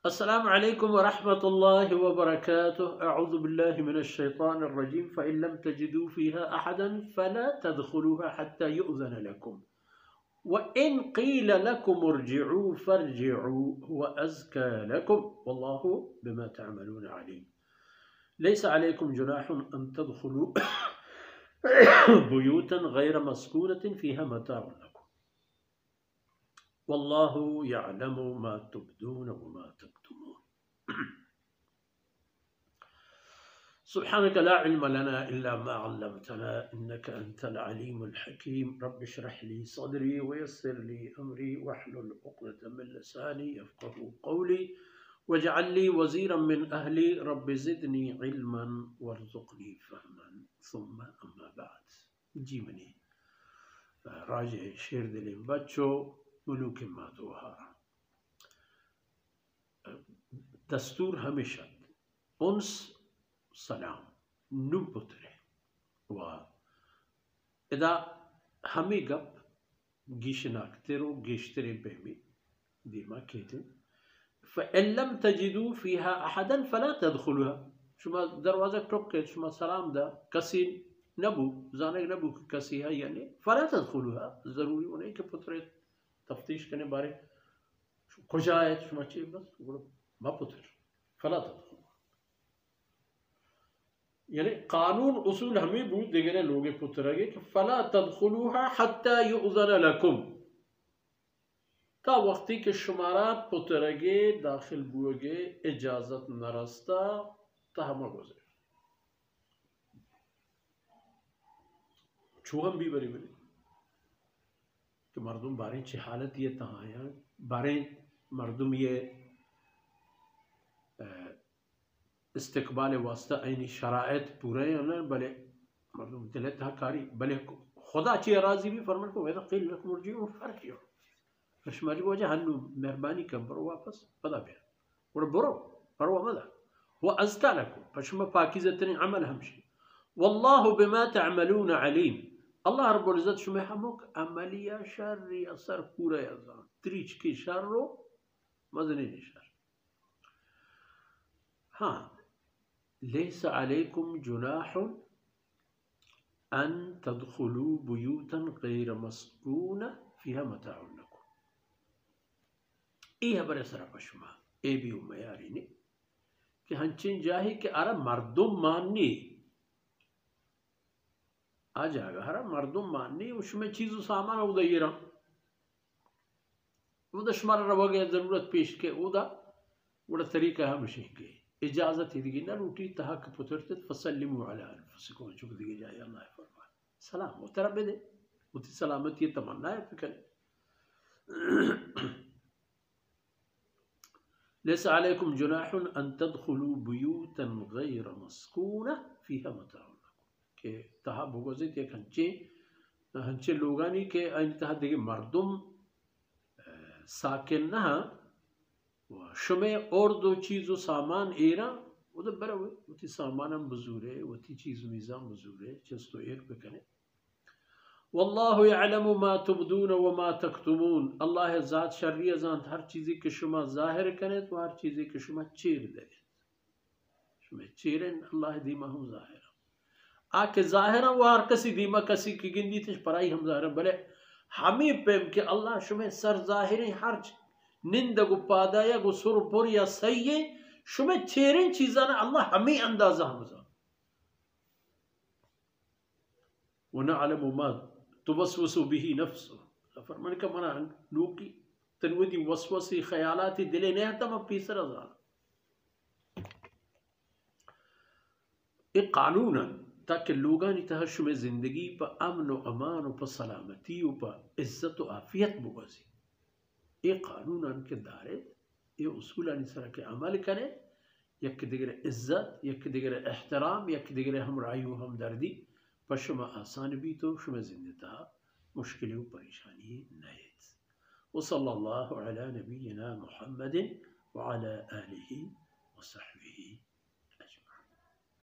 السلام عليكم ورحمة الله وبركاته. أعوذ بالله من الشيطان الرجيم. فإن لم تجدوا فيها أحدا فلا تدخلوها حتى يؤذن لكم وإن قيل لكم ارجعوا فارجعوا هو أزكى لكم والله بما تعملون عليم. ليس عليكم جناح أن تدخلوا بيوتا غير مسكونة فيها متاع لكم والله يعلم ما تبدون وما تكتمون. سبحانك لا علم لنا إلا ما علمتنا إنك أنت العليم الحكيم. رب اشرح لي صدري ويسر لي أمري واحلل عقدة من لساني يفقهوا قولي واجعل لي وزيرا من أهلي رب زدني علما وارزقني فهما. ثم أما بعد. جی منی راجع شیر دلیم بچو ملوک مادوها دستور ہمیشہ انس سلام نو پترے و اذا ہمیں گپ گیشناک تیرو گیشترے بہمی دیما کہتے فَإِن لَمْ تَجِدُوا فِيهَا أَحَدًا فَلَا تَدْخُلُوهَا. شما دروازہ ٹوک کے شما سلام دا کسی نبو زانک نبو کسی ہے یعنی فَلَا تَدْخُلُوهَا. ضروری انہیں کہ پترے تفتیش کرنے بارے کجا ہے شما چیئے بس ما پتر فَلَا تَدْخُلُوهَا. یعنی قانون اصول ہمیں بود دیگرے لوگے پتر گے کہ فَلَا تَدْخُلُوهَا حَتَّى يُؤْذَنَ لَكُمْ. تا وقتی کہ شمارا پترگے داخل بوگے اجازت نرستا تا ہمہ گزر چوہم بھی بری بری کہ مردم باریں چی حالت یہ تہایا باریں مردم یہ استقبال واسطہ اینی شرائط پورے ہیں بلے مردم دلت ہاں کاری بلے خدا چی راضی بھی فرمان کو ویدہ قیل لکم ارجعوا فارجعوا. شماری کو وجہ ہنو مہربانی کم برو واپس پدا بیر اور برو برو مدہ وہ ازکا لکو پشما پاکیزتنی عمل ہمشی واللہ بما تعملون علیم. اللہ رب العزت شما ہمک عملی شر یا سر پورا یزان تریچ کی شر رو مزنین شر. ہاں لیس علیکم جناح ان تدخلوا بیوتا غیر مسکون فیہا متاع لکم. ای برے سرا پشما اے بھی امیاری نے کہ ہنچین جاہی کہ ارا مردم ماننی آ جاگا ہرا مردم ماننی اس میں چیز و سامان او دا یہ رہا او دا شمارا روا گیا ضرورت پیش کے او دا وڑا طریقہ ہم شہنگے اجازت ہی دیگی نہ روٹی تحق پترتت فسلموا علی انفسکم چک دیگی جائے اللہ فرمان سلام وہ طرح بے دے وہ تی سلامت یہ تمنا ہے فکر ليس عليكم جناح ان تدخلوا بيوتا غير مسكونة فيها متاع لكم کہ تہا بگوزیت ایک ہنچے لوگانی کہ این تہا دیگے مردم ساکن نہ شمع اور دو چیز و سامان ایرا وہ تو برا ہوئے وہ تی سامان ہم بزورے وہ تی چیز و میزان بزورے چیز تو ایر بکنے. واللہ یعلم ما تبدون وما تکتمون. اللہ ذات شرعی ازانت ہر چیزی کہ شما ظاہر کریں تو ہر چیزی کہ شما چیر دیں شما چیریں اللہ دیما ہم ظاہر آکے ظاہر وہ ہر کسی دیما کسی کی گندی تش پرائی ہم ظاہر بلے ہمیں پیم کہ اللہ شما سر ظاہریں ہر نندگو پادایا گو سر پر یا سیئے شما چیریں چیزانا اللہ ہمیں اندازہ ہم ظاہر ونعلم ما توسوس به نفسه. فرمان کا منع لوکی تنودی وسوسی خیالاتی دلے نہیں آتا میں پیسر ازانا ایک قانونا تاکہ لوگانی تحشم زندگی پا امن و امان و پا سلامتی و پا عزت و عافیت بگوزی. ایک قانونا کے دارے یہ اصولانی سرہ کے عمل کرے یک دیگر عزت یک دیگر احترام یک دیگر ہمرائی و ہمدردی پر شما آسان بھی تو شما زندتا مشکل و پریشانی نیت. وصلی اللہ علی نبینا محمد وعلى آلہ وصحبہ